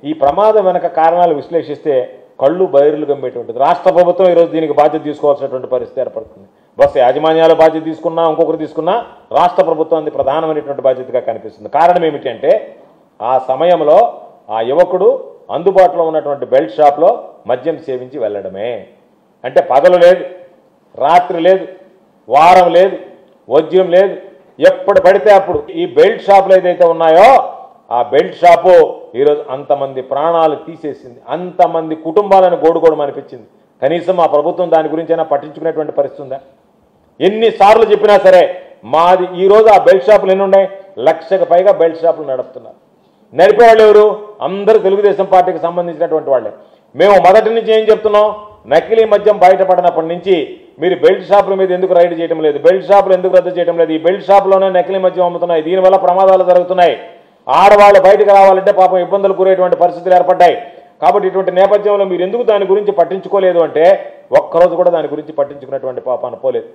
ఈ ప్రమాదం వెనక కారణాలు విశ్లేషిస్తే కళ్ళు బైర్లు గమ్మేటువంటిది. రాష్ట్ర ప్రభుత్వం ఈరోజు దీనికి బాధ్యత తీసుకోవాల్సినటువంటి పరిస్థితి ఏర్పడుతుంది. బస్సు యాజమాన్యాల బాధ్యత తీసుకున్నా, ఇంకొకరు తీసుకున్నా రాష్ట్ర ప్రభుత్వానికి ప్రధానమైనటువంటి బాధ్యతగా కనిపిస్తుంది. కారణం ఏమిటంటే ఆ సమయంలో ఆ యువకుడు అందుబాటులో ఉన్నటువంటి బెల్ట్ షాప్లో మద్యం సేవించి వెళ్ళడమే. అంటే పగలు లేదు, రాత్రి లేదు, వారం లేదు, వజ్యం లేదు, ఎప్పుడు పడితే అప్పుడు ఈ బెల్ట్ షాపులు ఏదైతే ఉన్నాయో ఆ బెల్ట్ షాపు ఈరోజు అంతమంది ప్రాణాలు తీసేసింది, అంతమంది కుటుంబాలను గోడుగోడు అనిపించింది. కనీసం ఆ ప్రభుత్వం దాని గురించి అయినా పట్టించుకునేటువంటి పరిస్థితి ఉందా? ఎన్నిసార్లు చెప్పినా సరే మాది ఈరోజు ఆ బెల్ట్ షాపులు ఎన్ని ఉన్నాయి? 1,00,000కు పైగా బెల్ట్ షాపులు నడుపుతున్నారు. నడిపేవాళ్ళు ఎవరు? అందరూ తెలుగుదేశం పార్టీకి సంబంధించినటువంటి వాళ్ళే. మేము మొదటి నుంచి ఏం చెప్తున్నాం? నకిలీ మద్యం బయటపడినప్పటి నుంచి మీరు బెల్ట్ షాపుల మీద ఎందుకు రైడ్ చేయడం లేదు, బెల్ట్ షాపులు ఎందుకు రద్దు చేయడం లేదు? ఈ బెల్ట్ షాపులోనే నకిలీ మద్యం అమ్ముతున్నాయి, దీనివల్ల ప్రమాదాలు జరుగుతున్నాయి. ఆడవాళ్ళు బయటకు రావాలంటే పాపం ఇబ్బందులు గురేటువంటి పరిస్థితులు ఏర్పడ్డాయి. కాబట్టి ఇటువంటి నేపథ్యంలో మీరు ఎందుకు దాని గురించి పట్టించుకోలేదు అంటే ఒక్కరోజు కూడా దాని గురించి పట్టించుకున్నటువంటి పాపాన పోలేదు.